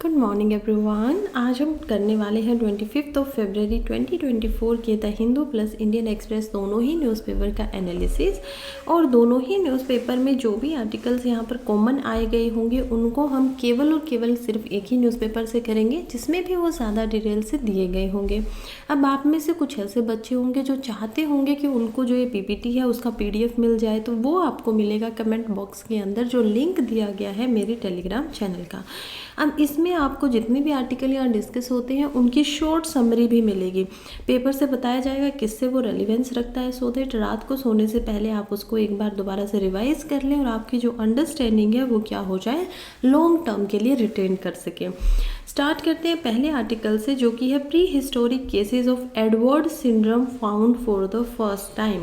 Good morning everyone. आज हम करने वाले हैं 25 फरवरी 2024 के the Hindu plus Indian express दोनों ही न्यूज़पेपर का एनालिसिस। और दोनों ही न्यूज़पेपर में जो भी आर्टिकल्स यहाँ पर कॉमन आए गए होंगे उनको हम केवल और केवल सिर्फ एक ही न्यूज़पेपर से करेंगे जिसमें भी वो ज़्यादा डिटेल से दिए गए होंगे। अब आप में से कुछ ऐसे बच्चे होंगे जो चाहते होंगे कि उनको जो ये पीपीटी है उसका PDF मिल जाए, तो वो आपको मिलेगा कमेंट बॉक्स के अंदर, जो लिंक दिया गया है मेरे टेलीग्राम चैनल का। अब इसमें आपको जितने भी आर्टिकल यहाँ डिस्कस होते हैं उनकी शॉर्ट समरी भी मिलेगी। पेपर से बताया जाएगा किससे वो रेलिवेंस रखता है, सो दैट रात को सोने से पहले आप उसको एक बार दोबारा से रिवाइज कर लें और आपकी जो अंडरस्टैंडिंग है वो क्या हो जाए, लॉन्ग टर्म के लिए रिटेन कर सकें। स्टार्ट करते हैं पहले आर्टिकल से, जो कि है pre historic cases of Edward syndrome found for the first time.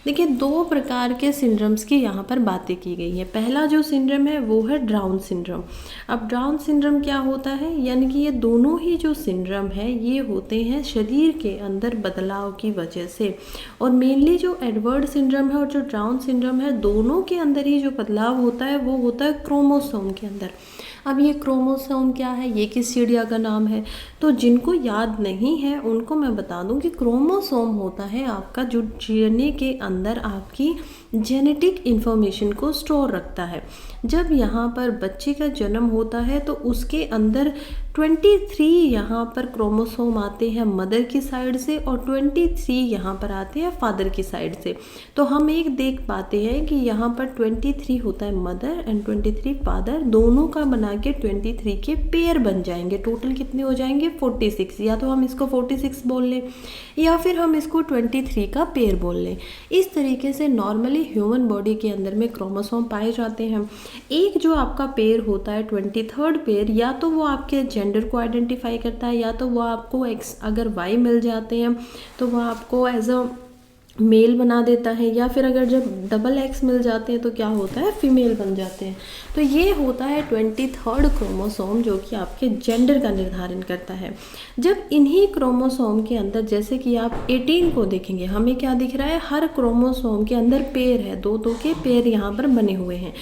देखिए, दो प्रकार के सिंड्रोम्स की यहाँ पर बातें की गई है। पहला जो सिंड्रोम है वो है डाउन सिंड्रोम। अब डाउन सिंड्रोम क्या होता है, यानी कि ये दोनों ही जो सिंड्रोम है ये होते हैं शरीर के अंदर बदलाव की वजह से। और मेनली जो एडवर्ड सिंड्रोम है और जो डाउन सिंड्रोम है, दोनों के अंदर ही जो बदलाव होता है वो होता है क्रोमोसोम के अंदर। अब ये क्रोमोसोम क्या है, ये किस चिड़िया का नाम है, तो जिनको याद नहीं है उनको मैं बता दूं कि क्रोमोसोम होता है आपका जो DNA के अंदर आपकी जेनेटिक इन्फॉर्मेशन को स्टोर रखता है। जब यहाँ पर बच्चे का जन्म होता है तो उसके अंदर 23 यहाँ पर क्रोमोसोम आते हैं मदर की साइड से और 23 यहाँ पर आते हैं फादर की साइड से। तो हम एक देख पाते हैं कि यहाँ पर 23 होता है मदर एंड 23 फादर, दोनों का बना के 23 के पेयर बन जाएंगे। टोटल कितने हो जाएंगे, 46। या तो हम इसको 46 बोल लें या फिर हम इसको 23 का पेयर बोल लें। इस तरीके से नॉर्मली ह्यूमन बॉडी के अंदर में क्रोमोसोम पाए जाते हैं। एक जो आपका पेयर होता है 23rd पेयर, या तो वो आपके जेंडर को आइडेंटिफाई करता है, या तो वो आपको अगर Y मिल जाते हैं तो वो आपको एज अ मेल बना देता है, या फिर अगर जब XX मिल जाते हैं तो क्या होता है, फीमेल बन जाते हैं। तो ये होता है 23rd क्रोमोसोम, जो कि आपके जेंडर का निर्धारण करता है। जब इन्हीं क्रोमोसोम के अंदर, जैसे कि आप 18 को देखेंगे, हमें क्या दिख रहा है, हर क्रोमोसोम के अंदर पेयर है, दो के पेयर यहाँ पर बने हुए हैं।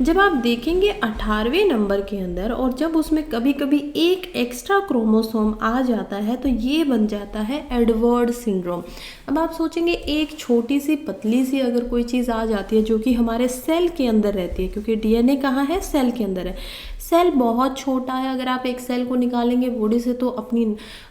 जब आप देखेंगे 18वें नंबर के अंदर, और जब उसमें कभी कभी एक एक्स्ट्रा क्रोमोसोम आ जाता है तो ये बन जाता है एडवर्ड सिंड्रोम। अब आप सोचेंगे एक छोटी सी पतली सी अगर कोई चीज़ आ जाती है जो कि हमारे सेल के अंदर रहती है, क्योंकि DNA कहाँ है, सेल के अंदर है। सेल बहुत छोटा है, अगर आप एक सेल को निकालेंगे बॉडी से तो अपनी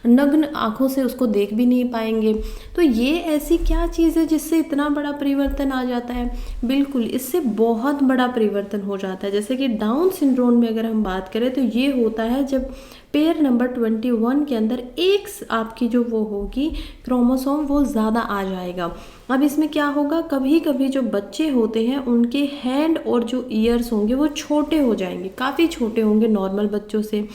नग्न आंखों से उसको देख भी नहीं पाएंगे। तो ये ऐसी क्या चीज़ है जिससे इतना बड़ा परिवर्तन आ जाता है? बिल्कुल, इससे बहुत बड़ा परिवर्तन हो जाता है। जैसे कि डाउन सिंड्रोम में अगर हम बात करें तो ये होता है जब पेयर नंबर 21 के अंदर एक आपकी जो वो होगी क्रोमोसोम वो ज़्यादा आ जाएगा। अब इसमें क्या होगा, कभी कभी जो बच्चे होते हैं उनके हैंड और जो ईयर्स होंगे वो छोटे हो जाएंगे, काफ़ी छोटे होंगे नॉर्मल बच्चों से।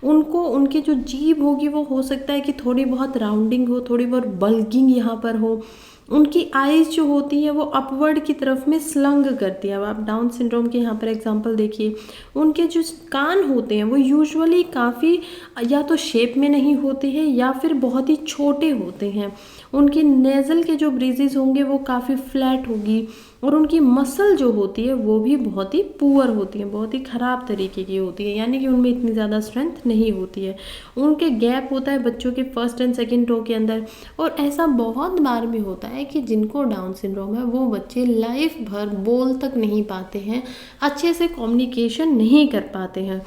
उनको उनकी जो जीभ होगी वो हो सकता है कि थोड़ी बहुत राउंडिंग हो, थोड़ी बहुत बल्किंग यहाँ पर हो। उनकी आईज जो होती है वो अपवर्ड की तरफ में स्लंग करती है। अब आप डाउन सिंड्रोम के यहाँ पर एग्जांपल देखिए, उनके जो कान होते हैं वो यूजुअली काफ़ी या तो शेप में नहीं होते हैं या फिर बहुत ही छोटे होते हैं। उनकी नेज़ल के जो ब्रीजेस होंगे वो काफ़ी फ्लैट होगी, और उनकी मसल जो होती है वो भी बहुत ही पुअर होती है, बहुत ही ख़राब तरीके की होती है, यानी कि उनमें इतनी ज़्यादा स्ट्रेंथ नहीं होती है। उनके गैप होता है बच्चों के फर्स्ट एंड सेकंड टो के अंदर। और ऐसा बहुत बार भी होता है कि जिनको डाउन सिंड्रोम है वो बच्चे लाइफ भर बोल तक नहीं पाते हैं, अच्छे से कम्युनिकेशन नहीं कर पाते हैं।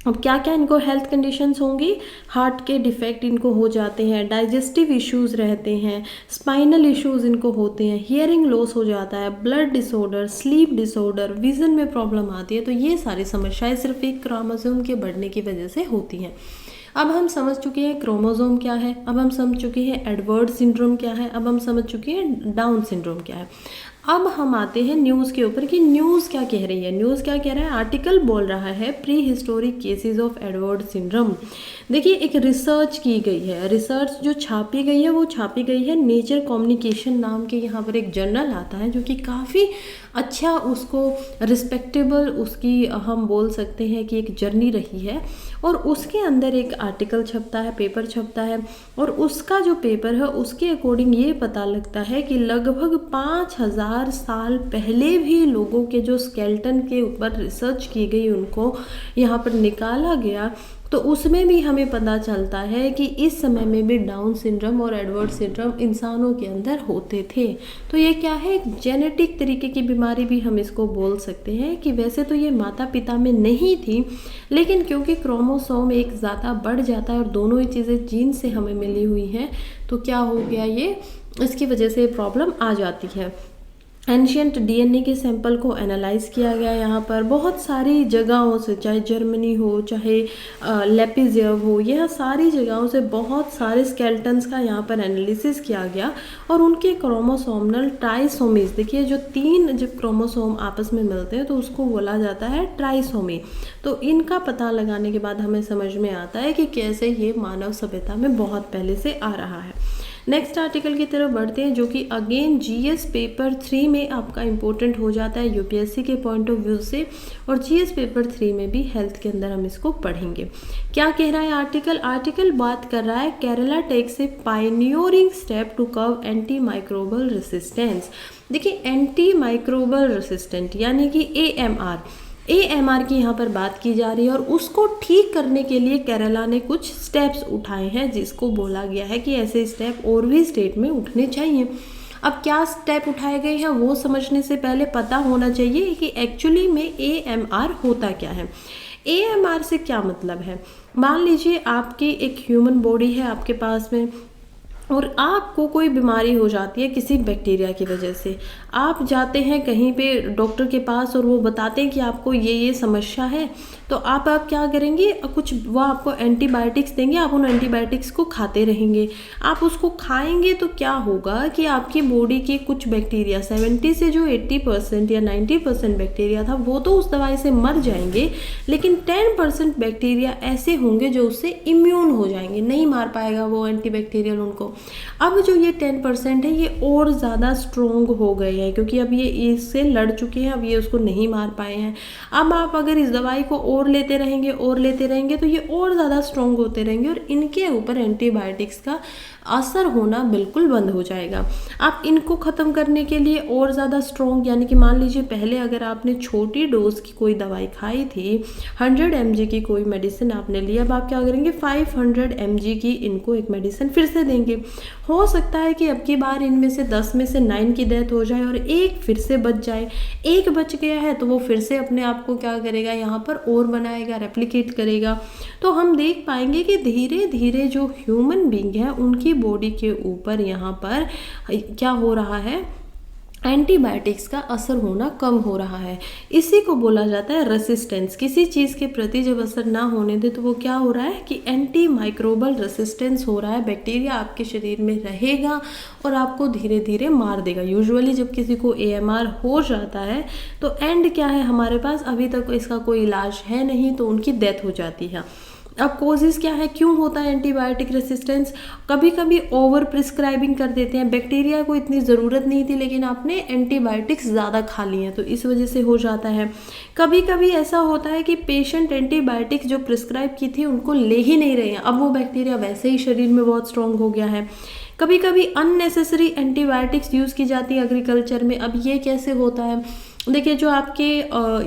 अब क्या क्या इनको हेल्थ कंडीशंस होंगी, हार्ट के डिफेक्ट इनको हो जाते हैं, डाइजेस्टिव इश्यूज़ रहते हैं, स्पाइनल इश्यूज़ इनको होते हैं, हियरिंग लॉस हो जाता है, blood disorder, sleep disorder, vision में प्रॉब्लम आती है। तो ये सारी समस्याएं सिर्फ एक क्रोमोसोम के बढ़ने की वजह से होती हैं। अब हम समझ चुके हैं क्रोमोसोम क्या है, अब हम समझ चुके हैं एडवर्ड सिंड्रोम क्या है, अब हम समझ चुके हैं डाउन सिंड्रोम क्या है। अब हम आते हैं न्यूज़ के ऊपर कि न्यूज़ क्या कह रही है। न्यूज़ क्या कह रहा है, आर्टिकल बोल रहा है pre historic cases of Edward syndrome. देखिए, एक रिसर्च की गई है, रिसर्च जो छापी गई है वो छापी गई है नेचर कम्युनिकेशन नाम के यहाँ पर एक जर्नल आता है, जो कि काफ़ी अच्छा, उसको रिस्पेक्टेबल उसकी हम बोल सकते हैं कि एक जर्नी रही है। और उसके अंदर एक आर्टिकल छपता है, पेपर छपता है, और उसका जो पेपर है उसके अकॉर्डिंग ये पता लगता है कि लगभग 5000 साल पहले भी लोगों के जो स्केलेटन के ऊपर रिसर्च की गई उनको यहाँ पर निकाला गया, तो उसमें भी हमें पता चलता है कि इस समय में भी डाउन सिंड्रोम और एडवर्ड सिंड्रोम इंसानों के अंदर होते थे। तो ये क्या है, एक जेनेटिक तरीके की बीमारी भी हम इसको बोल सकते हैं कि वैसे तो ये माता पिता में नहीं थी, लेकिन क्योंकि क्रोमोसोम एक ज़्यादा बढ़ जाता है और दोनों ही चीज़ें जीन से हमें मिली हुई हैं, तो क्या हो गया, ये इसकी वजह से प्रॉब्लम आ जाती है। एंशियंट डीएनए के सैंपल को एनालाइज किया गया यहाँ पर बहुत सारी जगहों से, चाहे जर्मनी हो, चाहे लेपिजियव हो, यह सारी जगहों से बहुत सारे स्केल्टन्स का यहाँ पर एनालिसिस किया गया और उनके क्रोमोसोमल ट्राइसोमीज, देखिए जो 3 जब क्रोमोसोम आपस में मिलते हैं तो उसको बोला जाता है ट्राइसोमी। तो इनका पता लगाने के बाद हमें समझ में आता है कि कैसे ये मानव सभ्यता में बहुत पहले से आ रहा है। नेक्स्ट आर्टिकल की तरफ बढ़ते हैं, जो कि अगेन जीएस पेपर 3 में आपका इंपॉर्टेंट हो जाता है यूपीएससी के पॉइंट ऑफ व्यू से, और जीएस पेपर 3 में भी हेल्थ के अंदर हम इसको पढ़ेंगे। क्या कह रहा है आर्टिकल बात कर रहा है Kerala takes a pioneering step to curb anti microbial resistance. देखिए एंटी माइक्रोबल रेसिस्टेंट यानी कि एएमआर की यहाँ पर बात की जा रही है, और उसको ठीक करने के लिए केरला ने कुछ स्टेप्स उठाए हैं, जिसको बोला गया है कि ऐसे स्टेप और भी स्टेट में उठने चाहिए। अब क्या स्टेप उठाए गए हैं वो समझने से पहले पता होना चाहिए कि एक्चुअली में एएमआर होता क्या है। एएमआर से क्या मतलब है, मान लीजिए आपकी एक ह्यूमन बॉडी है आपके पास में, और आपको कोई बीमारी हो जाती है किसी बैक्टीरिया की वजह से, आप जाते हैं कहीं पे डॉक्टर के पास और वो बताते हैं कि आपको ये समस्या है, तो आप क्या करेंगे, कुछ वो आपको एंटीबायोटिक्स देंगे, आप उन एंटीबायोटिक्स को खाते रहेंगे। आप उसको खाएंगे तो क्या होगा कि आपकी बॉडी के कुछ बैक्टीरिया 70 से जो 80% या 90% बैक्टीरिया था वो तो उस दवाई से मर जाएंगे, लेकिन 10% बैक्टीरिया ऐसे होंगे जो उससे इम्यून हो जाएंगे, नहीं मार पाएगा वो एंटीबैक्टीरियल उनको। अब जो ये 10% है ये और ज़्यादा स्ट्रोंग हो गए हैं, क्योंकि अब ये इससे लड़ चुके हैं, अब ये उसको नहीं मार पाए हैं। अब आप अगर इस दवाई को और लेते रहेंगे तो ये और ज़्यादा स्ट्रोंग होते रहेंगे और इनके ऊपर एंटीबायोटिक्स का असर होना बिल्कुल बंद हो जाएगा। आप इनको ख़त्म करने के लिए और ज़्यादा स्ट्रोंग, यानी कि मान लीजिए पहले अगर आपने छोटी डोज की कोई दवाई खाई थी, 100 mg की कोई मेडिसिन आपने ली, अब आप क्या करेंगे 500 mg की इनको एक मेडिसिन फिर से देंगे। हो सकता है कि अब की बार इनमें से 10 में से 9 की डेथ हो जाए और एक फिर से बच जाए। एक बच गया है तो वो फिर से अपने आप को क्या करेगा, यहाँ पर और बनाएगा, रेप्लिकेट करेगा। तो हम देख पाएंगे कि धीरे धीरे जो ह्यूमन बीइंग है उनकी बॉडी के ऊपर यहाँ पर क्या हो रहा है, एंटीबायोटिक्स का असर होना कम हो रहा है। इसी को बोला जाता है रेसिस्टेंस। किसी चीज़ के प्रति जब असर ना होने दे तो वो क्या हो रहा है कि एंटी माइक्रोबल रेसिस्टेंस हो रहा है। बैक्टीरिया आपके शरीर में रहेगा और आपको धीरे धीरे मार देगा। यूजुअली जब किसी को एएमआर हो जाता है तो एंड क्या है, हमारे पास अभी तक इसका कोई इलाज है नहीं, तो उनकी डेथ हो जाती है। अब कोजेस क्या है, क्यों होता है एंटीबायोटिक रेसिस्टेंस? कभी कभी ओवर प्रिस्क्राइबिंग कर देते हैं, बैक्टीरिया को इतनी ज़रूरत नहीं थी लेकिन आपने एंटीबायोटिक्स ज़्यादा खा लिए हैं तो इस वजह से हो जाता है। कभी कभी ऐसा होता है कि पेशेंट एंटीबायोटिक्स जो प्रिस्क्राइब की थी उनको ले ही नहीं रहे हैं, अब वो बैक्टीरिया वैसे ही शरीर में बहुत स्ट्रॉन्ग हो गया है। कभी कभी अननेसेसरी एंटीबायोटिक्स यूज़ की जाती है एग्रीकल्चर में। अब ये कैसे होता है, देखिए जो आपके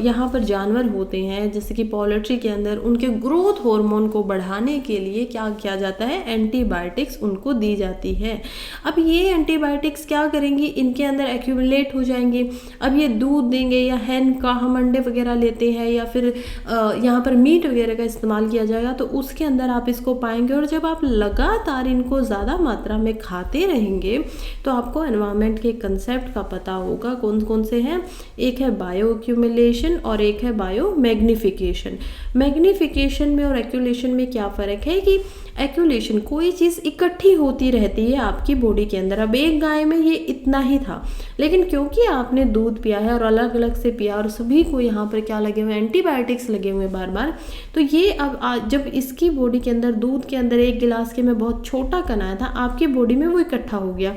यहाँ पर जानवर होते हैं जैसे कि पोल्ट्री के अंदर, उनके ग्रोथ हार्मोन को बढ़ाने के लिए क्या किया जाता है, एंटीबायोटिक्स उनको दी जाती है। अब ये एंटीबायोटिक्स क्या करेंगी, इनके अंदर एक्यूमुलेट हो जाएंगे। अब ये दूध देंगे या हैन का हम अंडे वगैरह लेते हैं या फिर यहाँ पर मीट वगैरह का इस्तेमाल किया जाएगा तो उसके अंदर आप इसको पाएंगे। और जब आप लगातार इनको ज़्यादा मात्रा में खाते रहेंगे तो आपको एनवायरनमेंट के कंसेप्ट का पता होगा, कौन कौन से हैं। एक है बायो एक्यूमुलेशन और एक है बायो मैग्निफिकेशन। मैग्निफिकेशन में और एक्यूमुलेशन में क्या फ़र्क है कि एक्यूमुलेशन कोई चीज़ इकट्ठी होती रहती है आपकी बॉडी के अंदर। अब एक गाय में ये इतना ही था, लेकिन क्योंकि आपने दूध पिया है और अलग अलग से पिया और सभी को यहाँ पर क्या लगे हुए, एंटीबायोटिक्स लगे हुए बार बार, तो ये अब जब इसकी बॉडी के अंदर दूध के अंदर 1 गिलास के में बहुत छोटा कण आया था, आपकी बॉडी में वो इकट्ठा हो गया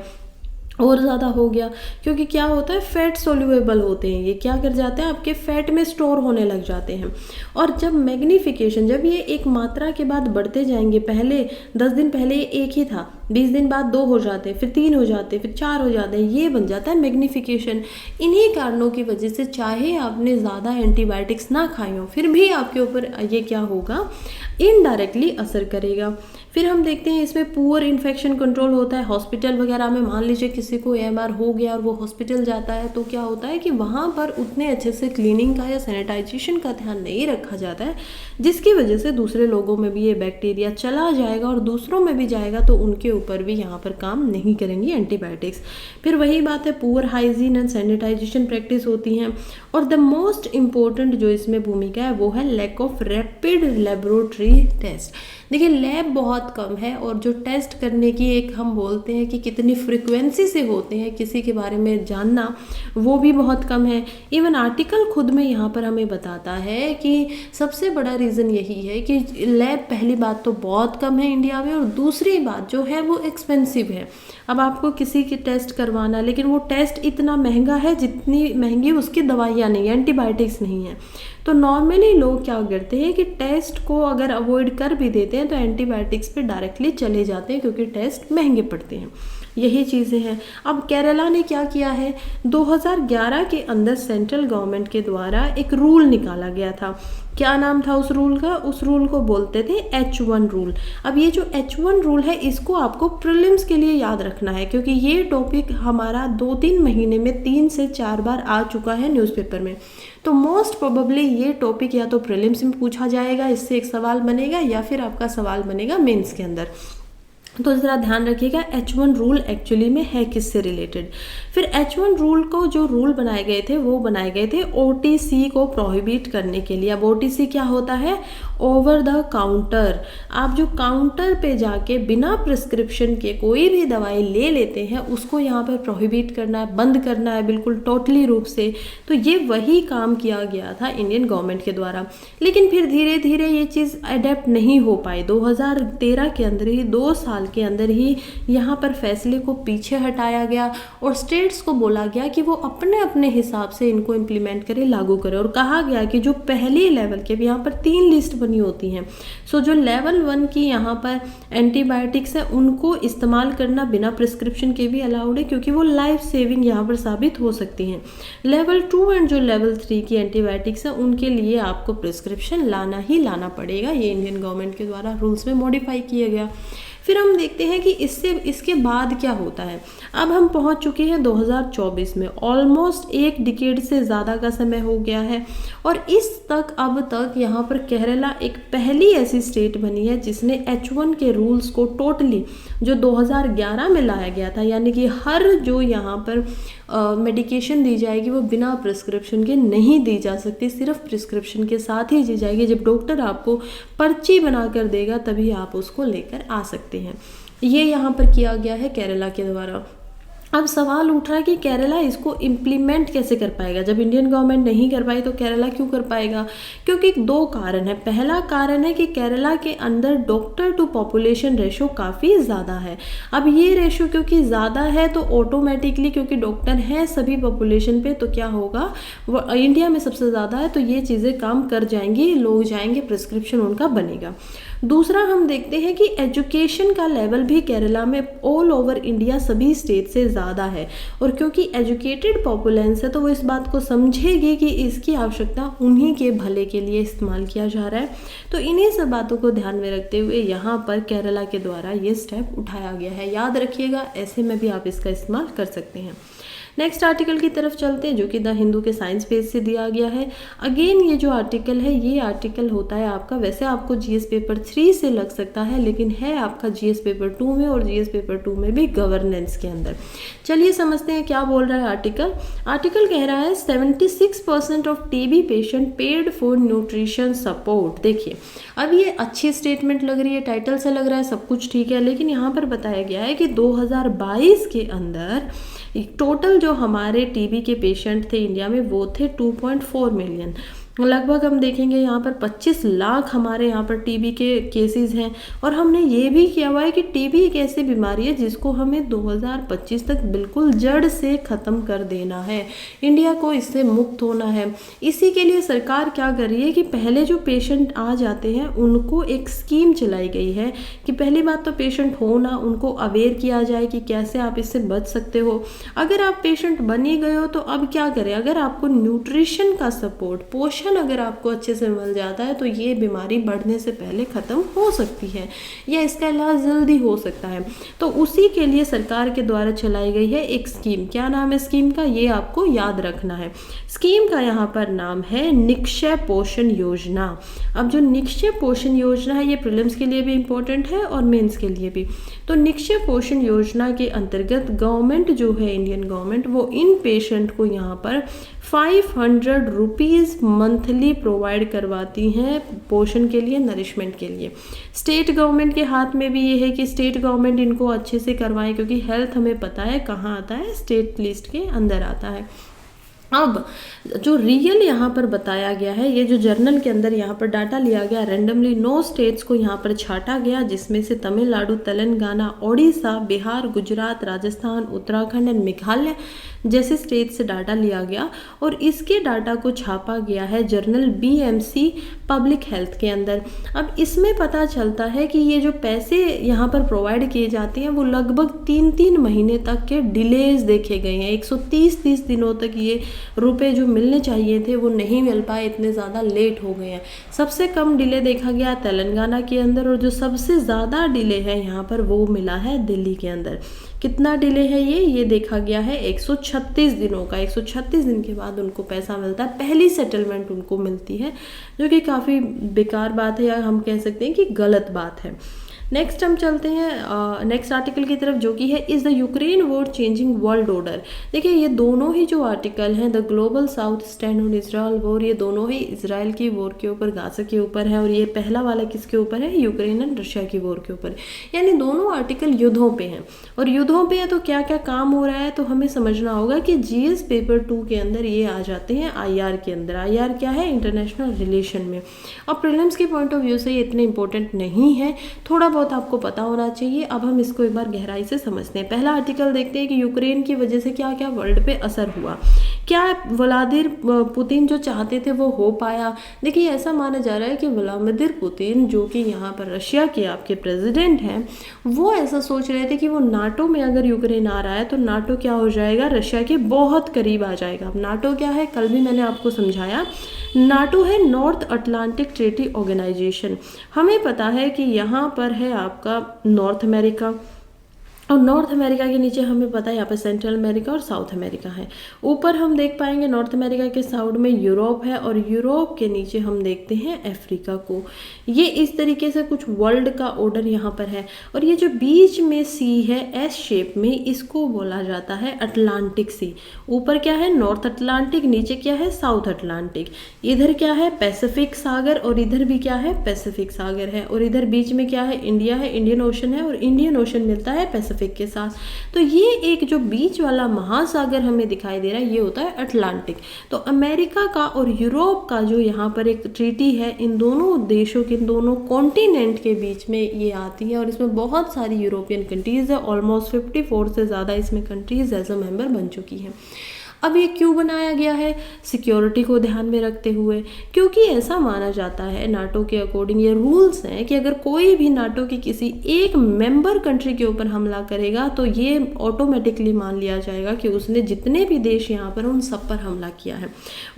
और ज़्यादा हो गया, क्योंकि क्या होता है, फैट सोल्यूएबल होते हैं, ये क्या कर जाते हैं, आपके फैट में स्टोर होने लग जाते हैं। और जब मैग्नीफिकेशन, जब ये एक मात्रा के बाद बढ़ते जाएंगे, पहले 10 दिन पहले ये एक ही था, 20 दिन बाद 2 हो जाते हैं, फिर 3 हो जाते हैं, फिर 4 हो जाते हैं, ये बन जाता है मैग्नीफिकेशन। इन्हीं कारणों की वजह से चाहे आपने ज़्यादा एंटीबायोटिक्स ना खाई हो, फिर भी आपके ऊपर ये क्या होगा, इनडायरेक्टली असर करेगा। फिर हम देखते हैं इसमें पुअर इन्फेक्शन कंट्रोल होता है। हॉस्पिटल वगैरह में मान लीजिए किसी को AMR हो गया और वो हॉस्पिटल जाता है, तो क्या होता है कि वहाँ पर उतने अच्छे से क्लीनिंग का या सैनिटाइजेशन का ध्यान नहीं रखा जाता है, जिसकी वजह से दूसरे लोगों में भी ये बैक्टीरिया चला जाएगा और दूसरों में भी जाएगा, तो उनके ऊपर भी यहाँ पर काम नहीं करेंगी एंटीबायोटिक्स। फिर वही बात है, poor hygiene and sanitisation practice होती हैं। और द मोस्ट इम्पोर्टेंट जो इसमें भूमिका है वो है lack of rapid laboratory test. देखिए, लैब बहुत कम है और जो टेस्ट करने की एक हम बोलते हैं कि कितनी फ्रिक्वेंसी से होते हैं किसी के बारे में जानना, वो भी बहुत कम है। इवन आर्टिकल खुद में यहाँ पर हमें बताता है कि सबसे बड़ा रीज़न यही है कि लैब पहली बात तो बहुत कम है इंडिया में, और दूसरी बात जो है वो एक्सपेंसिव है। अब आपको किसी की टेस्ट करवाना, लेकिन वो टेस्ट इतना महंगा है जितनी महंगी उसकी दवाइयाँ नहीं है, एंटीबायोटिक्स नहीं है। तो नॉर्मली लोग क्या करते हैं कि टेस्ट को अगर अवॉइड कर भी देते हैं तो एंटीबायोटिक्स पे डायरेक्टली चले जाते हैं, क्योंकि टेस्ट महंगे पड़ते हैं। यही चीज़ें हैं। अब केरला ने क्या किया है, 2011 के अंदर सेंट्रल गवर्नमेंट के द्वारा एक रूल निकाला गया था। क्या नाम था उस रूल का, उस रूल को बोलते थे H1 रूल। अब ये जो H1 रूल है, इसको आपको प्रीलिम्स के लिए याद रखना है, क्योंकि ये टॉपिक हमारा 2-3 महीने में 3 से 4 बार आ चुका है न्यूज़पेपर में। तो मोस्ट प्रोबेबली ये टॉपिक या तो प्रीलिम्स में पूछा जाएगा, इससे एक सवाल बनेगा, या फिर आपका सवाल बनेगा मेंस के अंदर। तो ज़रा ध्यान रखिएगा H1 रूल एक्चुअली में है किससे रिलेटेड। फिर H1 रूल को जो रूल बनाए गए थे वो बनाए गए थे OTC को प्रोहिबिट करने के लिए। अब OTC क्या होता है, ओवर द काउंटर। आप जो काउंटर पे जाके बिना प्रिस्क्रिप्शन के कोई भी दवाई ले लेते हैं, उसको यहाँ पर प्रोहिबिट करना है, बंद करना है बिल्कुल टोटली रूप से। तो ये वही काम किया गया था इंडियन गवर्नमेंट के द्वारा। लेकिन फिर धीरे धीरे ये चीज़ अडेप्ट नहीं हो पाई। 2013 के अंदर ही, 2 साल के अंदर ही यहाँ पर फैसले को पीछे हटाया गया और स्टेट्स को बोला गया कि वो अपने अपने हिसाब से इनको इम्प्लीमेंट करें, लागू करें। और कहा गया कि जो पहले लेवल के, यहाँ पर 3 लिस्ट बनी होती हैं। सो जो लेवल 1 की यहाँ पर एंटीबायोटिक्स है, उनको इस्तेमाल करना बिना प्रिस्क्रिप्शन के भी अलाउड है, क्योंकि वो लाइफ सेविंग यहाँ पर साबित हो सकती हैं। लेवल 2 एंड जो लेवल 3 की एंटीबायोटिक्स है, उनके लिए आपको प्रिस्क्रिप्शन लाना ही लाना पड़ेगा। ये इंडियन गवर्नमेंट के द्वारा रूल्स में मॉडिफाई किया गया। फिर हम देखते हैं कि इसके बाद क्या होता है। अब हम पहुंच चुके हैं 2024 में, ऑलमोस्ट 1 डिकेड से ज़्यादा का समय हो गया है। और अब तक यहाँ पर केरला एक पहली ऐसी स्टेट बनी है जिसने H1 के रूल्स को टोटली, जो 2011 में लाया गया था, यानी कि हर जो यहाँ पर मेडिकेशन दी जाएगी वो बिना प्रिस्क्रिप्शन के नहीं दी जा सकती, सिर्फ प्रिस्क्रिप्शन के साथ ही दी जाएगी। जब डॉक्टर आपको पर्ची बना कर देगा तभी आप उसको लेकर आ सकते हैं। ये यहाँ पर किया गया है केरला के द्वारा। अब सवाल उठ रहा है कि केरला इसको इम्प्लीमेंट कैसे कर पाएगा। जब इंडियन गवर्नमेंट नहीं कर पाई तो केरला क्यों कर पाएगा? क्योंकि 2 कारण है। पहला कारण है कि केरला के अंदर डॉक्टर टू पॉपुलेशन रेशो काफ़ी ज़्यादा है। अब ये रेशो क्योंकि ज़्यादा है तो ऑटोमेटिकली, क्योंकि डॉक्टर हैं सभी पॉपुलेशन पे, तो क्या होगा, वो इंडिया में सबसे ज़्यादा है, तो ये चीज़ें काम कर जाएंगी, लोग जाएंगे, प्रिस्क्रिप्शन उनका बनेगा। दूसरा हम देखते हैं कि एजुकेशन का लेवल भी केरला में ऑल ओवर इंडिया सभी स्टेट से ज़्यादा है, और क्योंकि एजुकेटेड पॉपुलेंस है तो वो इस बात को समझेगी कि इसकी आवश्यकता उन्हीं के भले के लिए इस्तेमाल किया जा रहा है। तो इन्हीं सब बातों को ध्यान में रखते हुए यहाँ पर केरला के द्वारा ये स्टेप उठाया गया है। याद रखिएगा, ऐसे में भी आप इसका इस्तेमाल कर सकते हैं। नेक्स्ट आर्टिकल की तरफ चलते हैं, जो कि द हिंदू के साइंस पेज से दिया गया है। अगेन ये जो आर्टिकल है, ये आर्टिकल होता है आपका, वैसे आपको जीएस पेपर 3 से लग सकता है, लेकिन है आपका जीएस पेपर 2 में, और जीएस पेपर 2 में भी गवर्नेंस के अंदर। चलिए समझते हैं क्या बोल रहा है आर्टिकल। आर्टिकल कह रहा है 76% of TB patient paid for nutrition support. देखिए, अब ये अच्छी स्टेटमेंट लग रही है, टाइटल से लग रहा है सब कुछ ठीक है, लेकिन यहाँ पर बताया गया है कि 2022 के अंदर टोटल जो हमारे टीबी के पेशेंट थे इंडिया में वो थे 2.4 मिलियन। लगभग हम देखेंगे यहाँ पर 25 लाख हमारे यहाँ पर टीबी के केसेस हैं। और हमने ये भी किया हुआ है कि टीबी एक ऐसी बीमारी है जिसको हमें 2025 तक बिल्कुल जड़ से ख़त्म कर देना है, इंडिया को इससे मुक्त होना है। इसी के लिए सरकार क्या कर रही है कि पहले जो पेशेंट आ जाते हैं उनको एक स्कीम चलाई गई है कि पहली बात तो पेशेंट हो ना, उनको अवेयर किया जाए कि कैसे आप इससे बच सकते हो। अगर आप पेशेंट बन ही गए हो तो अब क्या करें, अगर आपको न्यूट्रिशन का सपोर्ट, पोषण अगर आपको अच्छे से मिल जाता है तो ये बीमारी बढ़ने से पहले ख़त्म हो सकती है या इसका इलाज जल्दी हो सकता है। तो उसी के लिए सरकार के द्वारा चलाई गई है एक स्कीम। क्या नाम है स्कीम का, ये आपको याद रखना है। स्कीम का यहाँ पर नाम है निक्षय पोषण योजना। अब जो निक्षय पोषण योजना है ये प्रीलिम्स के लिए भी इम्पोर्टेंट है और मेंस के लिए भी। तो निक्षय पोषण योजना के अंतर्गत गवर्नमेंट जो है, इंडियन गवर्नमेंट, वो इन पेशेंट को यहाँ पर 500 रुपीज़ मंथली प्रोवाइड करवाती हैं पोषण के लिए, नरिशमेंट के लिए। स्टेट गवर्नमेंट के हाथ में भी ये है कि स्टेट गवर्नमेंट इनको अच्छे से करवाएं, क्योंकि हेल्थ हमें पता है कहाँ आता है, स्टेट लिस्ट के अंदर आता है। अब जो रियल यहाँ पर बताया गया है, ये जो जर्नल के अंदर यहाँ पर डाटा लिया गया रैंडमली 9 स्टेट्स को यहाँ पर छांटा गया, जिसमें से तमिलनाडु, तेलंगाना, ओडिशा, बिहार, गुजरात, राजस्थान, उत्तराखंड एंड मेघालय जैसे स्टेट से डाटा लिया गया और इसके डाटा को छापा गया है जर्नल BMC पब्लिक हेल्थ के अंदर। अब इसमें पता चलता है कि ये जो पैसे यहाँ पर प्रोवाइड किए जाते हैं वो लगभग 3-3 महीने तक के डिलेज देखे गए हैं। 130 दिनों तक ये रुपए जो मिलने चाहिए थे वो नहीं मिल पाए, इतने ज़्यादा लेट हो गए हैं। सबसे कम डिले देखा गया तेलंगाना के अंदर और जो सबसे ज़्यादा डिले है यहाँ पर वो मिला है दिल्ली के अंदर। कितना डिले है ये देखा गया है 136 दिनों का। 136 दिन के बाद उनको पैसा मिलता है, पहली सेटलमेंट उनको मिलती है, जो कि काफ़ी बेकार बात है या हम कह सकते हैं कि गलत बात है। नेक्स्ट हम चलते हैं नेक्स्ट आर्टिकल की तरफ, जो कि है is the Ukraine war changing world order. देखिए ये दोनों ही जो आर्टिकल हैं, the global south stand on Israel war, ये दोनों ही इसराइल की वॉर के ऊपर, गाजा के ऊपर है। और ये पहला वाला किसके ऊपर है, यूक्रेन एंड रशिया की वॉर के ऊपर। यानी दोनों आर्टिकल युद्धों पे हैं और युद्धों पे है तो क्या क्या काम हो रहा है तो हमें समझना होगा कि GS पेपर 2 के अंदर ये आ जाते हैं IR के अंदर। IR क्या है, इंटरनेशनल रिलेशन में। और प्रीलिम्स के पॉइंट ऑफ व्यू से ये इतने इंपॉर्टेंट नहीं है, थोड़ा बहुत आपको पता होना चाहिए। अब हम इसको एक बार गहराई से समझते हैं। पहला आर्टिकल देखते हैं कि यूक्रेन की वजह से क्या क्या वर्ल्ड पे असर हुआ, क्या व्लादिमीर पुतिन जो चाहते थे वो हो पाया। देखिए ऐसा माना जा रहा है कि व्लादिमीर पुतिन जो कि यहाँ पर रशिया के आपके प्रेसिडेंट हैं, वो ऐसा सोच रहे थे कि वो नाटो में अगर यूक्रेन आ रहा है तो नाटो क्या हो जाएगा, रशिया के बहुत करीब आ जाएगा। अब नाटो क्या है, कल भी मैंने आपको समझाया, नाटो है नॉर्थ अटलांटिक ट्रीटी ऑर्गेनाइजेशन। हमें पता है कि यहाँ पर है आपका नॉर्थ अमेरिका और नॉर्थ अमेरिका के नीचे हमें पता है यहाँ पर सेंट्रल अमेरिका और साउथ अमेरिका है। ऊपर हम देख पाएंगे नॉर्थ अमेरिका के साउथ में यूरोप है और यूरोप के नीचे हम देखते हैं अफ्रीका को। ये इस तरीके से कुछ वर्ल्ड का ऑर्डर यहाँ पर है। और ये जो बीच में सी है एस शेप में, इसको बोला जाता है अटलांटिक सी। ऊपर क्या है, नॉर्थ अटलांटिक, नीचे क्या है, साउथ अटलांटिक। इधर क्या है, पैसिफिक सागर और इधर भी क्या है, पैसिफिक सागर है। और इधर बीच में क्या है, इंडिया है, इंडियन ओशन है और इंडियन ओशन मिलता है पैसिफिक के साथ। तो ये एक जो बीच वाला महासागर हमें दिखाई दे रहा है ये होता है अटलांटिक। तो अमेरिका का और यूरोप का जो यहाँ पर एक ट्रीटी है, इन दोनों देशों के, इन दोनों कॉन्टिनेंट के बीच में ये आती है और इसमें बहुत सारी यूरोपियन कंट्रीज है। ऑलमोस्ट 54 से ज़्यादा इसमें कंट्रीज एज अ मेंबर बन चुकी हैं। अब ये क्यों बनाया गया है, सिक्योरिटी को ध्यान में रखते हुए, क्योंकि ऐसा माना जाता है नाटो के अकॉर्डिंग, ये रूल्स हैं कि अगर कोई भी नाटो की किसी एक मेंबर कंट्री के ऊपर हमला करेगा तो ये ऑटोमेटिकली मान लिया जाएगा कि उसने जितने भी देश यहाँ पर उन सब पर हमला किया है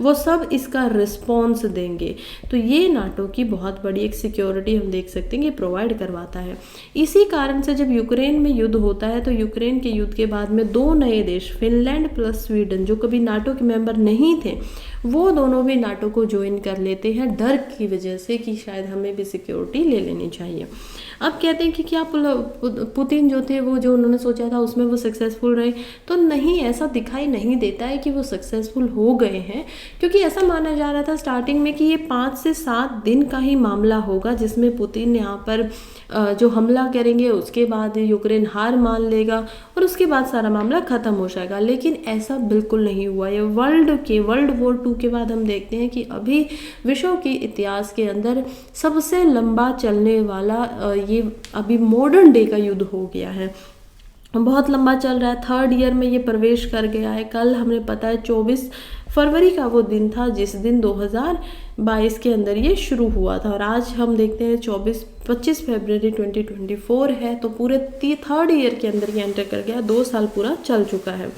वो सब इसका रिस्पॉन्स देंगे। तो ये नाटो की बहुत बड़ी एक सिक्योरिटी हम देख सकते हैं कि प्रोवाइड करवाता है। इसी कारण से जब यूक्रेन में युद्ध होता है तो यूक्रेन के युद्ध के बाद में 2 नए देश, फिनलैंड प्लस स्वीडन, जो कभी नाटो के मेंबर नहीं थे, वो दोनों भी नाटो को ज्वाइन कर लेते हैं डर की वजह से कि शायद हमें भी सिक्योरिटी ले लेनी चाहिए। अब कहते हैं कि क्या पुतिन जो थे वो जो उन्होंने सोचा था उसमें वो सक्सेसफुल रहे, तो नहीं, ऐसा दिखाई नहीं देता है कि वो सक्सेसफुल हो गए हैं। क्योंकि ऐसा माना जा रहा था स्टार्टिंग में कि ये 5 से 7 दिन का ही मामला होगा जिसमें पुतिन यहाँ पर जो हमला करेंगे, उसके बाद यूक्रेन हार मान लेगा और उसके बाद सारा मामला ख़त्म हो जाएगा। लेकिन ऐसा बिल्कुल बिल्कुल नहीं हुआ। ये वर्ल्ड वॉर 2 के बाद हम देखते हैं कि अभी विश्व के इतिहास के अंदर सबसे लंबा चलने वाला ये अभी मॉडर्न डे का युद्ध हो गया है, बहुत लंबा चल रहा है। 3rd ईयर में ये प्रवेश कर गया है। कल हमें पता है 24 फरवरी का वो दिन था जिस दिन 2022 के अंदर ये शुरू हुआ था, और आज हम देखते हैं 25 फरवरी 2024 है, तो पूरे 3rd ईयर के अंदर ये एंटर कर गया, 2 साल पूरा चल चुका है।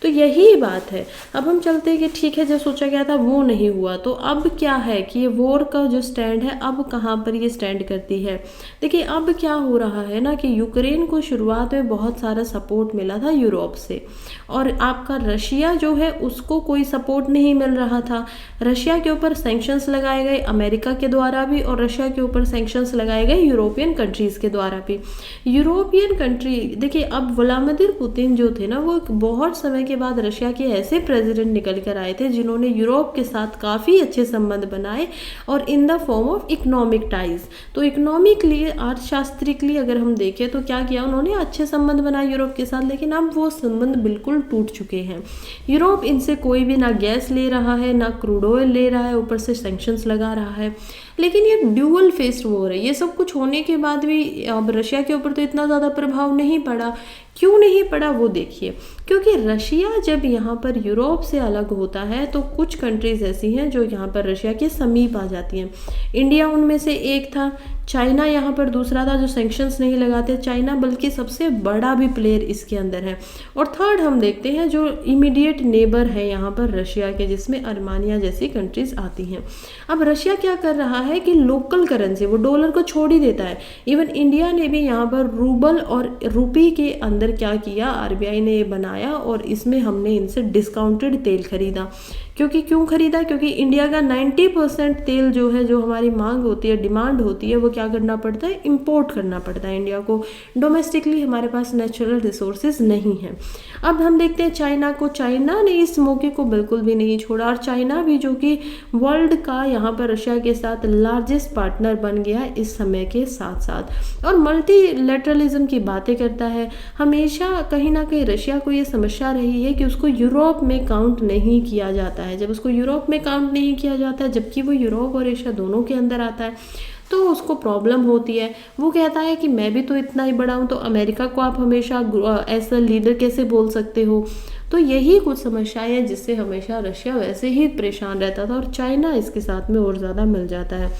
तो यही बात है। अब हम चलते हैं कि ठीक है, जो सोचा गया था वो नहीं हुआ, तो अब क्या है कि ये वॉर का जो स्टैंड है अब कहाँ पर ये स्टैंड करती है। देखिए अब क्या हो रहा है ना कि यूक्रेन को शुरुआत में बहुत सारा सपोर्ट मिला था यूरोप से, और आपका रशिया जो है उसको कोई सपोर्ट नहीं मिल रहा था। रशिया के ऊपर सैंक्शंस लगाए गए अमेरिका के द्वारा भी, और रशिया के ऊपर सैंक्शंस लगाए गए यूरोपियन कंट्रीज के द्वारा भी। यूरोपियन कंट्री, देखिए अब व्लादिमीर पुतिन जो थे ना, वो बहुत समय के बाद रशिया के ऐसे प्रेसिडेंट निकल कर आए थे जिन्होंने यूरोप के साथ काफ़ी अच्छे संबंध बनाए, और in the form of economic ties. तो इकोनॉमिकली, अर्थशास्त्रिकली अगर हम देखें तो क्या किया उन्होंने, अच्छे संबंध बनाए यूरोप के साथ, लेकिन अब वो संबंध बिल्कुल टूट चुके हैं। यूरोप इनसे कोई भी ना गैस ले रहा है, ना क्रूड ऑयल ले रहा है, ऊपर से सैंक्शंस लगा रहा है। लेकिन ये ड्यूअल फेस्ड वॉर है। ये सब कुछ होने के बाद भी अब रशिया के ऊपर तो इतना ज़्यादा प्रभाव नहीं पड़ा। क्यों नहीं पड़ा वो देखिए, क्योंकि रशिया जब यहाँ पर यूरोप से अलग होता है तो कुछ कंट्रीज ऐसी हैं जो यहाँ पर रशिया के समीप आ जाती हैं। इंडिया उनमें से एक था, चाइना यहाँ पर दूसरा था जो सैंक्शंस नहीं लगाते। चाइना बल्कि सबसे बड़ा भी प्लेयर इसके अंदर है। और थर्ड हम देखते हैं जो इमीडिएट नेबर है यहाँ पर रशिया के, जिसमें अर्मानिया जैसी कंट्रीज आती हैं। अब रशिया क्या कर रहा है कि लोकल करेंसी, वो डॉलर को छोड़ ही देता है। इवन इंडिया ने भी यहाँ पर रूबल और रुपी के अंदर क्या किया, आरबीआई ने ये बनाया, और इसमें हमने इनसे डिस्काउंटेड तेल खरीदा। क्यों खरीदा? क्योंकि इंडिया का 90% तेल जो है, जो हमारी मांग होती है, डिमांड होती है, वो क्या करना पड़ता है, इंपोर्ट करना पड़ता है इंडिया को। डोमेस्टिकली हमारे पास नेचुरल रिसोर्सेज नहीं है। अब हम देखते हैं चाइना को। चाइना ने इस मौके को बिल्कुल भी नहीं छोड़ा, और चाइना भी जो कि वर्ल्ड का यहाँ पर रशिया के साथ लार्जेस्ट पार्टनर बन गया इस समय के साथ साथ, और मल्टीलैटरलिज्म की बातें करता है। हमेशा कहीं ना कहीं रशिया को ये समस्या रही है कि उसको यूरोप में काउंट नहीं किया जाता है। जब उसको यूरोप में काउंट नहीं किया जाता है, जबकि वो यूरोप और एशिया दोनों के अंदर आता है, तो उसको प्रॉब्लम होती है। वो कहता है कि मैं भी तो इतना ही बड़ा हूँ, तो अमेरिका को आप हमेशा एज अ लीडर कैसे बोल सकते हो। तो यही कुछ समस्याएं हैं जिससे हमेशा रशिया वैसे ही परेशान रहता था, और चाइना इसके साथ में और ज़्यादा मिल जाता है।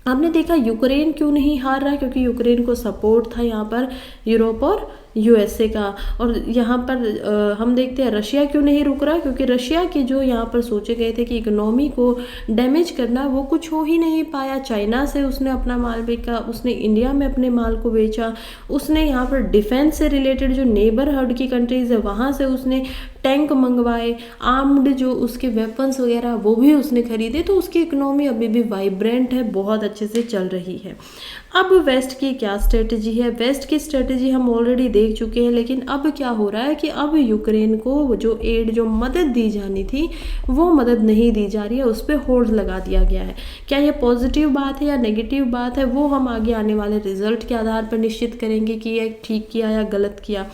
आपने देखा यूक्रेन क्यों नहीं हार रहा है, क्योंकि यूक्रेन को सपोर्ट था यहाँ पर यूरोप और यूएसए का। और यहाँ पर हम देखते हैं रशिया क्यों नहीं रुक रहा, क्योंकि रशिया के जो यहाँ पर सोचे गए थे कि इकोनॉमी को डैमेज करना, वो कुछ हो ही नहीं पाया। चाइना से उसने अपना माल बेचा, उसने इंडिया में अपने माल को बेचा, उसने यहाँ पर डिफेंस से रिलेटेड जो नेबरहुड की कंट्रीज है वहाँ से उसने टैंक मंगवाए, आर्म्ड जो उसके वेपन्स वगैरह वो भी उसने खरीदे। तो उसकी इकोनॉमी अभी भी वाइब्रेंट है, बहुत अच्छे से चल रही है। अब वेस्ट की क्या स्ट्रेटजी है? वेस्ट की स्ट्रेटजी हम ऑलरेडी देख चुके हैं, लेकिन अब क्या हो रहा है कि अब यूक्रेन को जो एड, जो मदद दी जानी थी, वो मदद नहीं दी जा रही है, उस पर होल्ड लगा दिया गया है। क्या ये पॉजिटिव बात है या नेगेटिव बात है, वो हम आगे आने वाले रिजल्ट के आधार पर निश्चित करेंगे कि ये ठीक किया या गलत किया।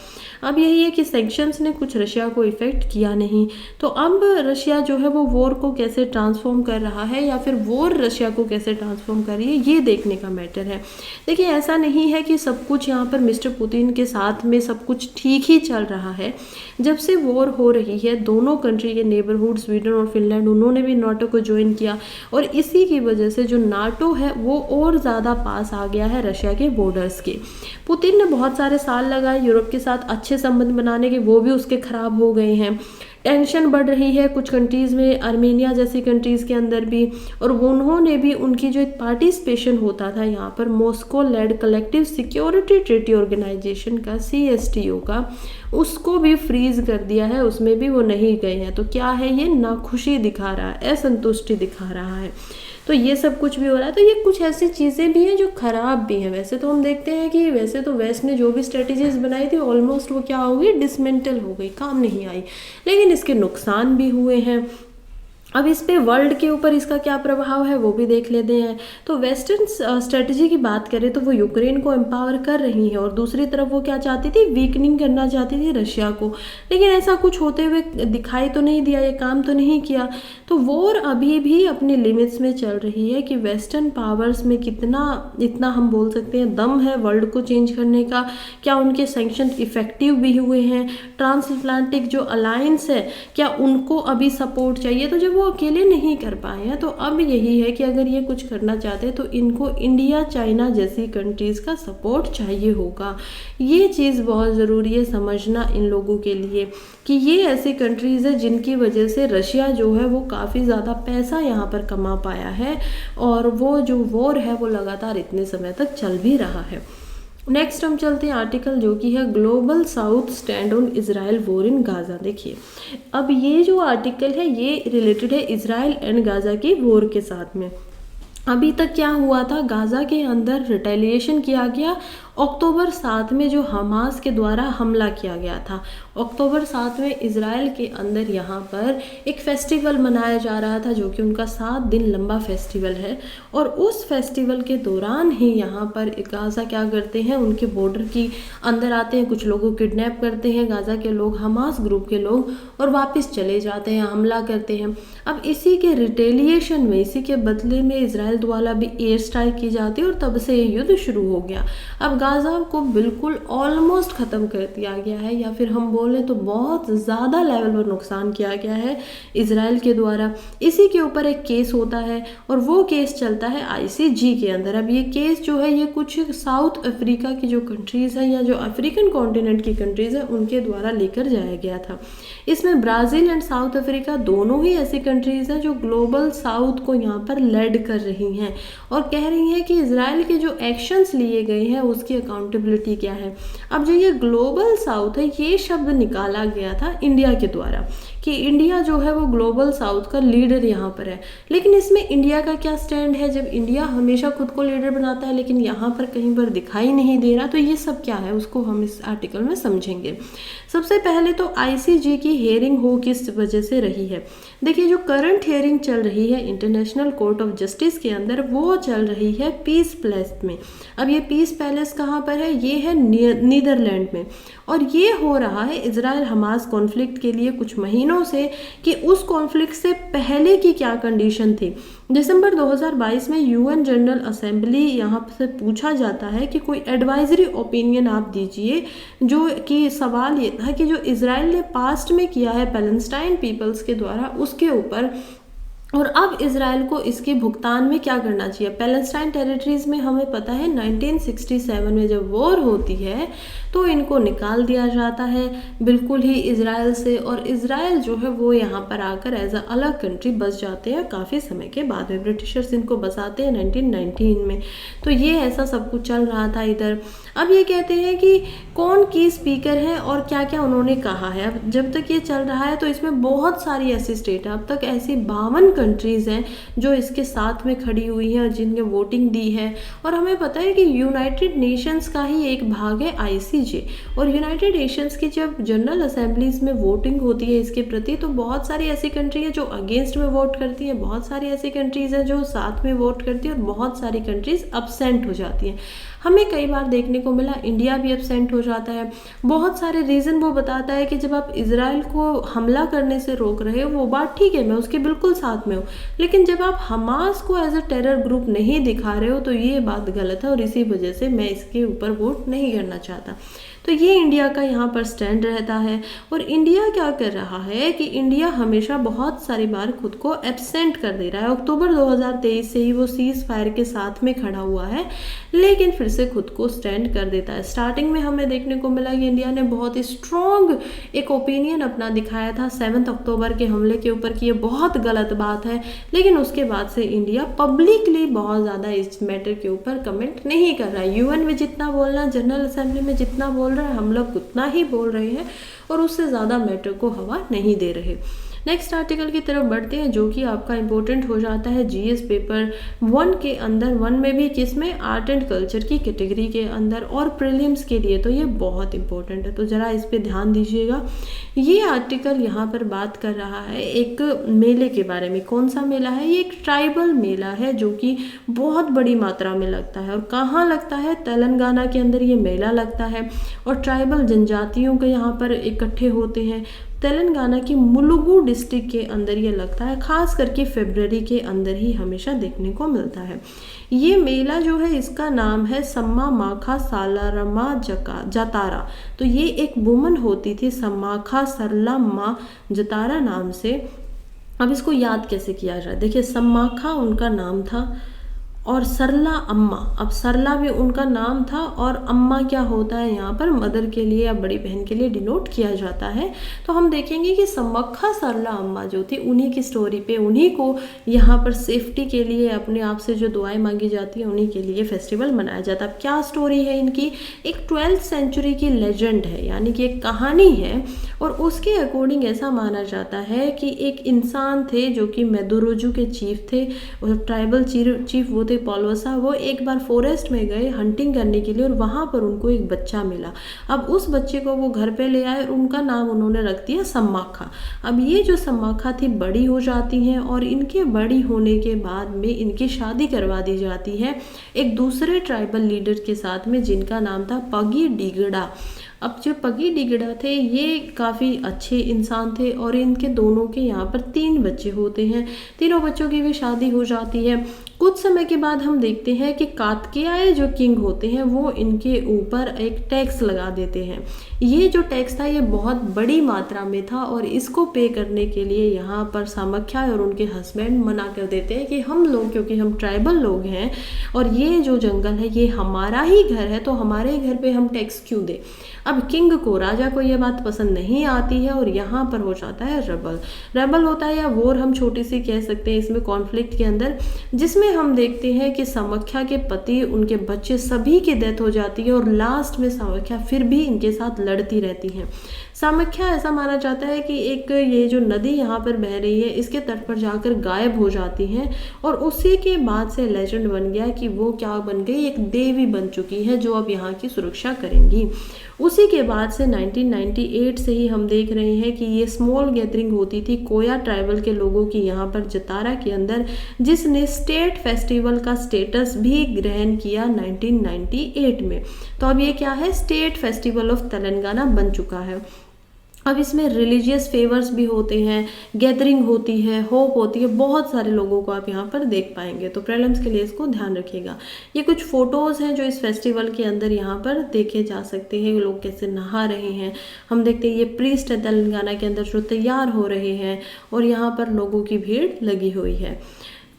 अब यही है कि सैंक्शंस ने कुछ रशिया को इफेक्ट किया नहीं, तो अब रशिया जो है वो वॉर को कैसे ट्रांसफॉर्म कर रहा है, या फिर वॉर रशिया को कैसे ट्रांसफॉर्म कर रही है, ये देखने का मैटर है। देखिए ऐसा नहीं है कि सब कुछ यहाँ पर मिस्टर पुतिन के साथ में सब कुछ ठीक ही चल रहा है। जब से वॉर हो रही है, दोनों कंट्री के नेबरहुड स्वीडन और फिनलैंड, उन्होंने भी नाटो को ज्वाइन किया, और इसी की वजह से जो नाटो है वो और ज़्यादा पास आ गया है रशिया के बॉर्डर्स के। पुतिन ने बहुत सारे साल लगाए यूरोप के साथ अच्छे संबंध बनाने के, वो भी उसके खराब हो गए हैं। टेंशन बढ़ रही है कुछ कंट्रीज़ में, आर्मेनिया जैसी कंट्रीज़ के अंदर भी, और उन्होंने भी उनकी जो पार्टिसिपेशन होता था यहाँ पर Moscow led collective security treaty organisation का, CSTO का, उसको भी फ्रीज कर दिया है, उसमें भी वो नहीं गए हैं। तो क्या है, ये नाखुशी दिखा रहा है, असंतुष्टि दिखा रहा है। तो ये सब कुछ भी हो रहा है। तो ये कुछ ऐसी चीज़ें भी हैं जो ख़राब भी हैं। वैसे तो हम देखते हैं कि वैसे तो वेस्ट ने जो भी स्ट्रेटजीज बनाई थी ऑलमोस्ट वो क्या हो गई, डिसमेंटल हो गई, काम नहीं आई, लेकिन इसके नुकसान भी हुए हैं। अब इस पे वर्ल्ड के ऊपर इसका क्या प्रभाव है वो भी देख लेते हैं। तो वेस्टर्न स्ट्रेटजी की बात करें तो वो यूक्रेन को एम्पावर कर रही है और दूसरी तरफ वो क्या चाहती थी, वीकनिंग करना चाहती थी रशिया को, लेकिन ऐसा कुछ होते हुए दिखाई तो नहीं दिया, ये काम तो नहीं किया। तो वॉर अभी भी अपनी लिमिट्स में चल रही है कि वेस्टर्न पावर्स में कितना इतना हम बोल सकते हैं दम है वर्ल्ड को चेंज करने का, क्या उनके सैंक्शन इफेक्टिव भी हुए हैं, ट्रांस अटलांटिक जो अलायंस है क्या उनको अभी सपोर्ट चाहिए, तो जब वो अकेले नहीं कर पाए हैं तो अब यही है कि अगर ये कुछ करना चाहते हैं तो इनको इंडिया चाइना जैसी कंट्रीज़ का सपोर्ट चाहिए होगा। ये चीज़ बहुत ज़रूरी है समझना इन लोगों के लिए कि ये ऐसी कंट्रीज़ है जिनकी वजह से रशिया जो है वो काफ़ी ज़्यादा पैसा यहाँ पर कमा पाया है और वो जो वॉर है वो लगातार इतने समय तक चल भी रहा है। नेक्स्ट हम चलते हैं आर्टिकल जो कि है global south stand on Israel war in Gaza. देखिए अब ये जो आर्टिकल है ये रिलेटेड है इजराइल एंड गाज़ा की वॉर के साथ में। अभी तक क्या हुआ था, गाज़ा के अंदर रिटेलिएशन किया गया अक्टूबर 7 में जो हमास के द्वारा हमला किया गया था। अक्टूबर 7 में इजराइल के अंदर यहाँ पर एक फेस्टिवल मनाया जा रहा था जो कि उनका 7 दिन लंबा फेस्टिवल है और उस फेस्टिवल के दौरान ही यहाँ पर गाज़ा क्या करते हैं, उनके बॉर्डर की अंदर आते हैं, कुछ लोगों को किडनैप करते हैं गाज़ा के लोग, हमास ग्रुप के लोग, और वापस चले जाते हैं, हमला करते हैं। अब इसी के रिटेलिएशन में, इसी के बदले में इजराइल द्वारा भी एयर स्ट्राइक की जाती है और तब से ये युद्ध शुरू हो गया। अब गाज़ा को बिल्कुल ऑलमोस्ट ख़त्म कर दिया गया है या फिर हम बोलें तो बहुत ज़्यादा लेवल पर नुकसान किया गया है इजराइल के द्वारा। इसी के ऊपर एक केस होता है और वो केस चलता है ICJ के अंदर। अब ये केस जो है ये कुछ साउथ अफ्रीका की जो कंट्रीज़ हैं या जो अफ्रीकन कॉन्टिनेंट की कंट्रीज़ हैं उनके द्वारा लेकर जाया गया था। इसमें ब्राज़ील एंड साउथ अफ्रीका दोनों ही ऐसी कंट्रीज़ हैं जो ग्लोबल साउथ को यहाँ पर लेड कर रही हैं और कह रही हैं कि इजराइल के जो एक्शंस लिए गए हैं उसकी अकाउंटेबिलिटी क्या है। अब जो ये ग्लोबल साउथ है ये शब्द निकाला गया था इंडिया के द्वारा कि इंडिया जो है वो ग्लोबल साउथ का लीडर यहाँ पर है, लेकिन इसमें इंडिया का क्या स्टैंड है जब इंडिया हमेशा खुद को लीडर बनाता है लेकिन यहाँ पर कहीं पर दिखाई नहीं दे रहा। तो ये सब क्या है उसको हम इस आर्टिकल में समझेंगे। सबसे पहले तो ICJ की हेयरिंग हो किस वजह से रही है। देखिए जो करंट हेयरिंग चल रही है इंटरनेशनल कोर्ट ऑफ जस्टिस के अंदर वो चल रही है पीस पैलेस में। अब ये पीस पैलेस कहाँ पर है, ये है नीदरलैंड में और ये हो रहा है इजराइल हमास कॉन्फ्लिक्ट के लिए कुछ महीनों से कि उस कॉन्फ्लिक्ट से पहले की क्या कंडीशन थी। दिसंबर 2022 में UN जनरल असेंबली यहाँ से पूछा जाता है कि कोई एडवाइजरी ओपिनियन आप दीजिए, जो कि सवाल ये था कि जो इजराइल ने पास्ट में किया है पैलेस्टाइन पीपल्स के द्वारा उसके ऊपर, और अब इजराइल को इसके भुगतान में क्या करना चाहिए। पैलेस्टाइन टेरिटरीज में हमें पता है 1967 में जब वॉर होती है तो इनको निकाल दिया जाता है बिल्कुल ही इजराइल से और इजराइल जो है वो यहाँ पर आकर एज अ अलग कंट्री बस जाते हैं काफ़ी समय के बाद में। ब्रिटिशर्स इनको बसाते हैं 1919 में। तो ये ऐसा सब कुछ चल रहा था इधर। अब ये कहते हैं कि कौन की स्पीकर है और क्या क्या उन्होंने कहा है। अब जब तक ये चल रहा है तो इसमें बहुत सारी ऐसी स्टेट है, अब तक ऐसी 52 कंट्रीज़ हैं जो इसके साथ में खड़ी हुई हैं और जिनने वोटिंग दी है। और हमें पता है कि यूनाइटेड नेशंस का ही एक भाग है ICJ और यूनाइटेड नेशंस की जब जनरल असेंबलीज में वोटिंग होती है इसके प्रति तो बहुत सारी ऐसी कंट्री है जो अगेंस्ट में वोट करती हैं, बहुत सारी ऐसी कंट्रीज़ हैं जो साथ में वोट करती हैं और बहुत सारी कंट्रीज़ अब्सेंट हो जाती हैं। हमें कई बार देखने को मिला इंडिया भी एब्सेंट हो जाता है। बहुत सारे रीज़न वो बताता है कि जब आप इजराइल को हमला करने से रोक रहे हो वो बात ठीक है, मैं उसके बिल्कुल साथ में हूँ, लेकिन जब आप हमास को एज अ टेरर ग्रुप नहीं दिखा रहे हो तो ये बात गलत है और इसी वजह से मैं इसके ऊपर वोट नहीं करना चाहता। तो ये इंडिया का यहाँ पर स्टैंड रहता है। और इंडिया क्या कर रहा है कि इंडिया हमेशा बहुत सारी बार खुद को एब्सेंट कर दे रहा है। अक्टूबर 2023 से ही वो सीज फायर के साथ में खड़ा हुआ है लेकिन फिर से खुद को स्टैंड कर देता है। स्टार्टिंग में हमें देखने को मिला कि इंडिया ने बहुत ही स्ट्रॉन्ग एक ओपिनियन अपना दिखाया था 7 अक्टूबर के हमले के ऊपर कि ये बहुत गलत बात है, लेकिन उसके बाद से इंडिया पब्लिकली बहुत ज़्यादा इस मैटर के ऊपर कमेंट नहीं कर रहा है। UN में जितना बोलना, जनरल असेंबली में जितना बोल रहा है हम लोग उतना ही बोल रहे हैं और उससे ज़्यादा मैटर को हवा नहीं दे रहे। नेक्स्ट आर्टिकल की तरफ बढ़ते हैं जो कि आपका इंपॉर्टेंट हो जाता है जीएस पेपर 1 के अंदर, 1 में भी किसमें, आर्ट एंड कल्चर की कैटेगरी के अंदर और प्रीलिम्स के लिए, तो ये बहुत इंपॉर्टेंट है, तो ज़रा इस पे ध्यान दीजिएगा। ये आर्टिकल यहाँ पर बात कर रहा है एक मेले के बारे में। कौन सा मेला है? ये एक ट्राइबल मेला है जो कि बहुत बड़ी मात्रा में लगता है। और कहाँ लगता है? तेलंगाना के अंदर ये मेला लगता है और ट्राइबल जनजातियों के यहाँ पर इकट्ठे होते हैं। तेलंगाना की मुलुगु डिस्ट्रिक्ट के अंदर ये लगता है, खास करके फरवरी के अंदर ही हमेशा देखने को मिलता है। ये मेला जो है इसका नाम है सम्मा माखा सालारमा जातारा। तो ये एक वुमन होती थी सम्माखा सरलम्मा जतारा नाम से। अब इसको याद कैसे किया जाए? देखिए, सम्माखा उनका नाम था और सरला अम्मा, अब सरला भी उनका नाम था और अम्मा क्या होता है यहाँ पर, मदर के लिए या बड़ी बहन के लिए डिनोट किया जाता है। तो हम देखेंगे कि सम्मक्खा सरला अम्मा जो थी उन्हीं की स्टोरी पे, उन्हीं को यहाँ पर सेफ्टी के लिए अपने आप से जो दुआएं मांगी जाती है उन्हीं के लिए फेस्टिवल मनाया जाता है। अब क्या स्टोरी है इनकी? एक 12th सेंचुरी की लेजेंड है, यानी कि एक कहानी है। और उसके अकॉर्डिंग ऐसा माना जाता है कि एक इंसान थे जो कि मेदुरोजू के चीफ थे और ट्राइबल चीफ वो थे पॉलवसा। वो एक बार फॉरेस्ट में गए हंटिंग करने के लिए और वहाँ पर उनको एक बच्चा मिला। अब उस बच्चे को वो घर पे ले आए और उनका नाम उन्होंने रख दिया सम्माखा। अब ये जो सम्माखा थी बड़ी हो जाती हैं और इनके बड़ी होने के बाद में इनकी शादी करवा दी जाती है एक दूसरे ट्राइबल लीडर के साथ में जिनका नाम था पगी डिगड़ा। अब जो पगी डिगड़ा थे ये काफ़ी अच्छे इंसान थे और इनके दोनों के यहाँ पर 3 बच्चे होते हैं। तीनों बच्चों की भी शादी हो जाती है। कुछ समय के बाद हम देखते हैं कि कातकेयाए जो किंग होते हैं वो इनके ऊपर एक टैक्स लगा देते हैं। ये जो टैक्स था ये बहुत बड़ी मात्रा में था और इसको पे करने के लिए यहाँ पर सामख्या और उनके हस्बैंड मना कर देते हैं कि हम लोग, क्योंकि हम ट्राइबल लोग हैं और ये जो जंगल है ये हमारा ही घर है, तो हमारे घर पे हम टैक्स क्यों दें। अब किंग को, राजा को ये बात पसंद नहीं आती है और यहाँ पर हो जाता है रेबल होता है या वॉर हम छोटी सी कह सकते हैं इसमें कॉन्फ्लिक्ट के अंदर, जिसमें हम देखते हैं कि सामख्या के पति, उनके बच्चे सभी की डेथ हो जाती है और लास्ट में सामख्या फिर भी इनके साथ लड़ती रहती हैं। सामख्या, ऐसा माना जाता है कि एक ये जो नदी यहाँ पर बह रही है इसके तट पर जाकर गायब हो जाती हैं और उसी के बाद से लेजेंड बन गया कि वो क्या बन गई, एक देवी बन चुकी है जो अब यहाँ की सुरक्षा करेंगी। उसी के बाद से 1998 से ही हम देख रहे हैं कि ये स्मॉल गैदरिंग होती थी कोया ट्राइबल के लोगों की यहाँ पर जतारा के अंदर, जिसने स्टेट फेस्टिवल का स्टेटस भी ग्रहण किया 1998 में। तो अब ये क्या है, स्टेट फेस्टिवल ऑफ तेलंगाना बन चुका है। अब इसमें रिलीजियस फेवर्स भी होते हैं, गैदरिंग होती है, होप होती है, बहुत सारे लोगों को आप यहाँ पर देख पाएंगे। तो प्रीलिम्स के लिए इसको ध्यान रखिएगा। ये कुछ फोटोज़ हैं जो इस फेस्टिवल के अंदर यहाँ पर देखे जा सकते हैं, लोग कैसे नहा रहे हैं। हम देखते हैं ये प्रीस्ट है तेलंगाना के अंदर जो तैयार हो रहे हैं और यहाँ पर लोगों की भीड़ लगी हुई है।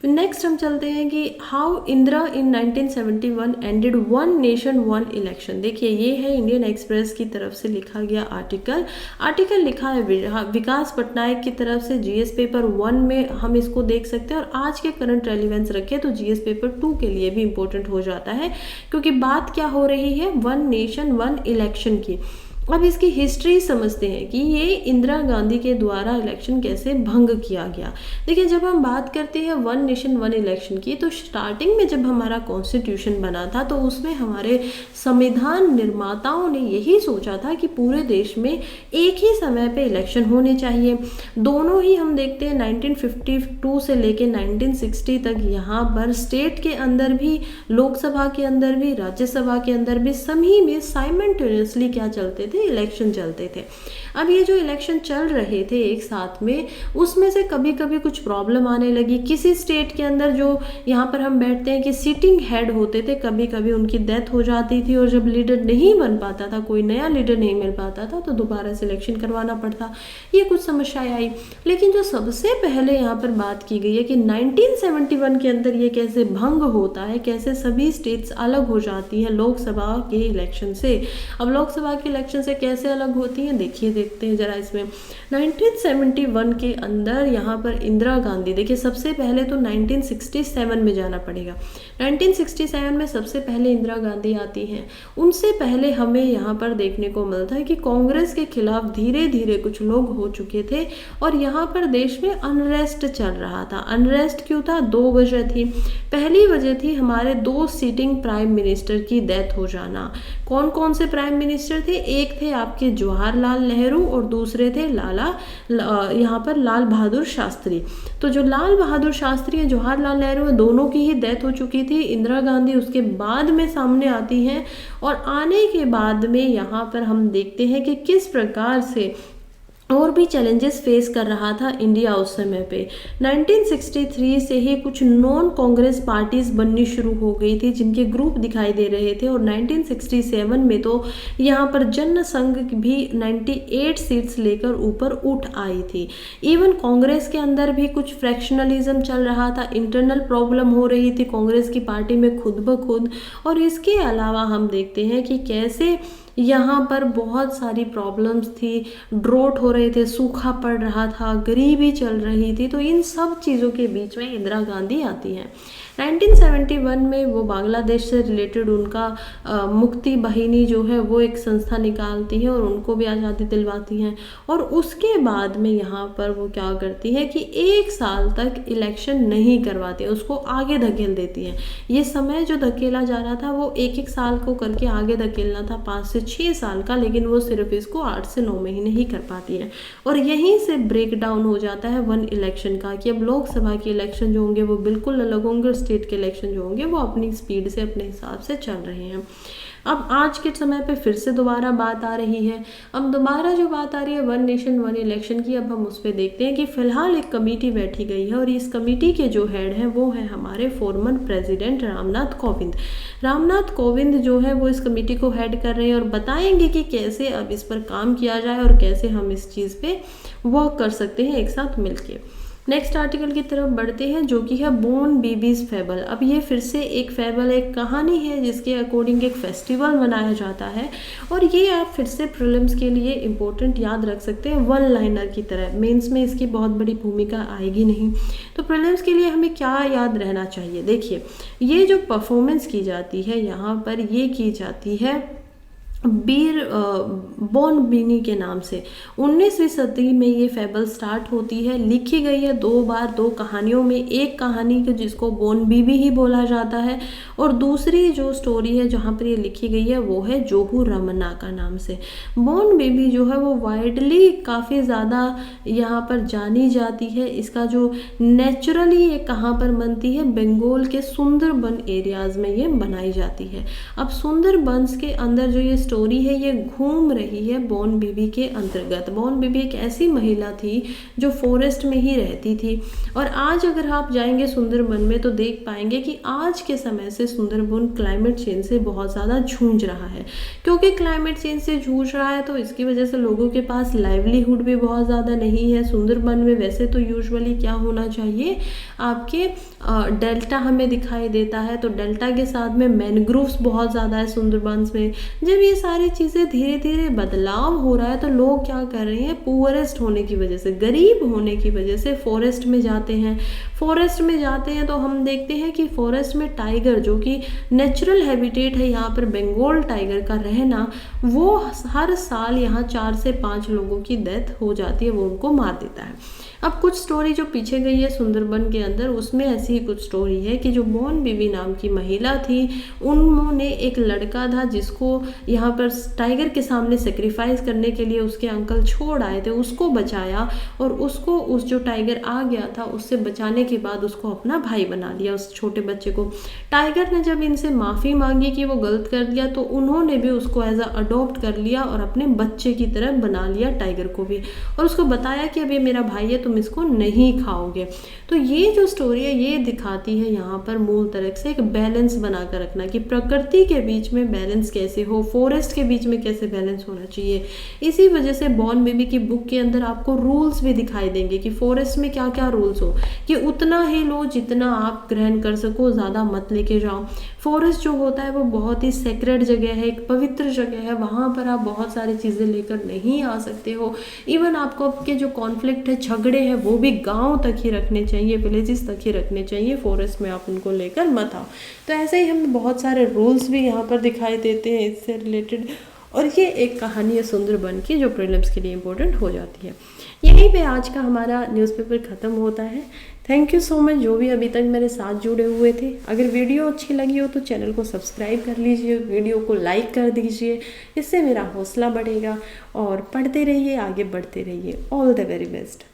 नेक्स्ट हम चलते हैं कि how Indira in 1971 ended 1 nation 1 election. देखिए ये है इंडियन एक्सप्रेस की तरफ से लिखा गया आर्टिकल लिखा है विकास पटनायक की तरफ से। जीएस पेपर 1 में हम इसको देख सकते हैं और आज के करंट रेलिवेंस रखे तो जीएस पेपर 2 के लिए भी इम्पोर्टेंट हो जाता है, क्योंकि बात क्या हो रही है, 1 नेशन 1 इलेक्शन की। अब इसकी हिस्ट्री समझते हैं कि ये इंदिरा गांधी के द्वारा इलेक्शन कैसे भंग किया गया। देखिए जब हम बात करते हैं 1 नेशन 1 इलेक्शन की, तो स्टार्टिंग में जब हमारा कॉन्स्टिट्यूशन बना था तो उसमें हमारे संविधान निर्माताओं ने यही सोचा था कि पूरे देश में एक ही समय पे इलेक्शन होने चाहिए। दोनों ही हम देखते हैं 1952 से लेके 1960 तक यहाँ पर स्टेट के अंदर भी, लोकसभा के अंदर भी, राज्यसभा के अंदर भी, सभी में साइमल्टेनियसली क्या चलते थे, इलेक्शन चलते थे। अब ये जो इलेक्शन चल रहे थे एक साथ में, उसमें से कभी कभी कुछ प्रॉब्लम आने लगी। किसी स्टेट के अंदर जो यहाँ पर हम बैठते हैं कि सिटिंग हेड होते थे, कभी कभी उनकी डेथ हो जाती थी और जब लीडर नहीं बन पाता था, कोई नया लीडर नहीं मिल पाता था, तो दोबारा से इलेक्शन करवाना पड़ता। ये कुछ समस्याएं आई। लेकिन जो सबसे पहले यहाँ पर बात की गई है कि 1971 के अंदर ये कैसे भंग होता है, कैसे सभी स्टेट्स अलग हो जाती हैं लोकसभा के इलेक्शन से। अब लोकसभा के इलेक्शन इलेक्शन से कैसे अलग होती हैं, देखते हैं ज़रा इसमें। 1971 के अंदर यहाँ पर इंदिरा गांधी, देखिए सबसे पहले तो 1967 में जाना पड़ेगा। 1967 में सबसे पहले इंदिरा गांधी आती हैं। उनसे पहले हमें यहाँ पर देखने को मिलता है कि कांग्रेस के खिलाफ धीरे धीरे कुछ लोग हो चुके थे और यहाँ पर देश में अनरेस्ट चल रहा था। अनरेस्ट क्यों था? 2 वजह थी। पहली वजह थी हमारे 2 सिटिंग प्राइम मिनिस्टर की डेथ हो जाना। कौन कौन से प्राइम मिनिस्टर थे? एक थे आपके जवाहरलाल नेहरू और दूसरे थे यहाँ पर लाल बहादुर शास्त्री। तो जो लाल बहादुर शास्त्री है, जवाहरलाल नेहरू, दोनों की ही डेथ हो चुकी थी। इंदिरा गांधी उसके बाद में सामने आती हैं और आने के बाद में यहाँ पर हम देखते हैं कि किस प्रकार से और भी चैलेंजेस फेस कर रहा था इंडिया उस समय पे। 1963 से ही कुछ नॉन कांग्रेस पार्टीज बननी शुरू हो गई थी जिनके ग्रुप दिखाई दे रहे थे और 1967 में तो यहाँ पर जन संघ भी 98 सीट्स लेकर ऊपर उठ आई थी। इवन कांग्रेस के अंदर भी कुछ फ्रैक्शनलिज्म चल रहा था, इंटरनल प्रॉब्लम हो रही थी कांग्रेस की पार्टी में खुद ब खुद। और इसके अलावा हम देखते हैं कि कैसे यहाँ पर बहुत सारी प्रॉब्लम्स थी, ड्रोट हो रहे थे, सूखा पड़ रहा था, गरीबी चल रही थी। तो इन सब चीज़ों के बीच में इंदिरा गांधी आती हैं। 1971 में वो बांग्लादेश से रिलेटेड उनका मुक्ति वाहिनी जो है वो एक संस्था निकालती है और उनको भी आज़ादी दिलवाती हैं। और उसके बाद में यहाँ पर वो क्या करती है कि 1 साल तक इलेक्शन नहीं करवाती है, उसको आगे धकेल देती है। ये समय जो धकेला जा रहा था वो 1-1 साल को करके आगे धकेलना था, 5 से 6 साल का, लेकिन वो सिर्फ इसको 8 से 9 महीने ही कर पाती है। और यहीं से ब्रेक डाउन हो जाता है 1 इलेक्शन का कि अब लोकसभा के इलेक्शन जो होंगे वो बिल्कुल अलग होंगे, स्टेट के इलेक्शन जो होंगे वो अपनी स्पीड से अपने हिसाब से चल रहे हैं। अब आज के समय पे फिर से दोबारा बात आ रही है। अब दोबारा जो बात आ रही है 1 नेशन 1 इलेक्शन की, अब हम उस पर देखते हैं कि फिलहाल एक कमेटी बैठी गई है और इस कमेटी के जो हेड हैं वो है हमारे फॉर्मर प्रेसिडेंट रामनाथ कोविंद। रामनाथ कोविंद जो है वो इस कमेटी को हेड कर रहे हैं और बताएंगे कि कैसे अब इस पर काम किया जाए और कैसे हम इस चीज़ पे वर्क कर सकते हैं एक साथ मिलके। नेक्स्ट आर्टिकल की तरफ बढ़ते हैं जो कि है बोर्न बेबीज फेबल। अब ये फिर से एक फेबल, एक कहानी है जिसके अकॉर्डिंग एक फेस्टिवल मनाया जाता है और ये आप फिर से प्रीलिम्स के लिए इम्पोर्टेंट याद रख सकते हैं 1 लाइनर की तरह। मेंस में इसकी बहुत बड़ी भूमिका आएगी नहीं, तो प्रीलिम्स के लिए हमें क्या याद रहना चाहिए? देखिए, ये जो परफॉर्मेंस की जाती है यहाँ पर ये की जाती है बॉर्न बीनी के नाम से। 19वीं सदी में ये फेबल स्टार्ट होती है, लिखी गई है 2 बार 2 कहानियों में। एक कहानी को जिसको बॉर्न बीबी ही बोला जाता है और दूसरी जो स्टोरी है जहाँ पर ये लिखी गई है वो है जोहू रमन्ना का नाम से। बॉर्न बेबी जो है वो वाइडली काफ़ी ज़्यादा यहाँ पर जानी जाती है। इसका जो नेचुरली ये कहाँ पर बनती है, बंगाल के सुंदरबन एरियाज़ में ये बनाई जाती है। अब सुंदरबंस के अंदर जो ये स्टोरी है ये घूम रही है बॉर्न बेबी के अंतर्गत। बॉर्न बेबी एक ऐसी महिला थी जो फॉरेस्ट में ही रहती थी और आज अगर आप जाएंगे सुंदरबन में तो देख पाएंगे कि आज के समय से सुंदरबन क्लाइमेट चेंज से बहुत ज़्यादा जूझ रहा है। क्योंकि क्लाइमेट चेंज से जूझ रहा है तो इसकी वजह से लोगों के पास लाइवलीहुड भी बहुत ज़्यादा नहीं है। सुंदरबन में वैसे तो यूजुअली क्या होना चाहिए, आपके डेल्टा हमें दिखाई देता है, तो डेल्टा के साथ में मैनग्रोव्स बहुत ज़्यादा है सुंदरबंस में। जब ये सारी चीज़ें धीरे धीरे बदलाव हो रहा है तो लोग क्या कर रहे हैं, पुअरेस्ट होने की वजह से, गरीब होने की वजह से फॉरेस्ट में जाते हैं। फॉरेस्ट में जाते हैं तो हम देखते हैं कि फॉरेस्ट में टाइगर जो कि नेचुरल हैबिटेट है यहाँ पर बंगाल टाइगर का रहना, वो हर साल यहाँ 4 से 5 लोगों की डेथ हो जाती है, वो उनको मार देता है। अब कुछ स्टोरी जो पीछे गई है सुंदरबन के अंदर, उसमें ऐसी ही कुछ स्टोरी है कि जो बॉर्न बेबी नाम की महिला थी, उन्होंने एक लड़का था जिसको यहाँ पर टाइगर के सामने सेक्रीफाइस करने के लिए उसके अंकल छोड़ आए थे, उसको बचाया और उसको उस जो टाइगर आ गया था उससे बचाने के बाद उसको अपना भाई बना लिया, उस छोटे बच्चे को। टाइगर ने जब इनसे माफ़ी मांगी कि वो गलत कर दिया तो उन्होंने भी उसको एज अडॉप्ट कर लिया और अपने बच्चे की तरह बना लिया टाइगर को भी, और उसको बताया कि अब ये मेरा भाई है, तुम इसको नहीं खाओगे। तो ये जो स्टोरी है ये दिखाती है यहाँ पर मूल तरह से एक बैलेंस बनाकर रखना कि प्रकृति के बीच में बैलेंस कैसे हो, फॉरेस्ट के बीच में कैसे बैलेंस होना चाहिए। इसी वजह से बॉर्न बेबी की बुक के अंदर आपको रूल्स भी दिखाई देंगे कि फॉरेस्ट में क्या क्या रूल्स हो, कि उतना ही लो जितना आप ग्रहण कर सको, ज़्यादा मत लेके जाओ। फॉरेस्ट जो होता है वो बहुत ही सेक्रेड जगह है, एक पवित्र जगह है, वहाँ पर आप बहुत सारी चीज़ें लेकर नहीं आ सकते हो। इवन आपको आपके जो कॉन्फ्लिक्ट है, झगड़े हैं, वो भी गांव तक ही रखने चाहिए, विलेजेस तक ही रखने चाहिए, फॉरेस्ट में आप उनको लेकर मत आओ। तो ऐसे ही हमें बहुत सारे रूल्स भी यहाँ पर दिखाई देते हैं इससे रिलेटेड, और ये एक कहानी है सुंदरबन की जो प्रीलिम्स के लिए इम्पोर्टेंट हो जाती है। यहीं पे आज का हमारा न्यूज़पेपर ख़त्म होता है। थैंक यू सो मच जो भी अभी तक मेरे साथ जुड़े हुए थे। अगर वीडियो अच्छी लगी हो तो चैनल को सब्सक्राइब कर लीजिए, वीडियो को लाइक कर दीजिए, इससे मेरा हौसला बढ़ेगा। और पढ़ते रहिए, आगे बढ़ते रहिए। All the very best.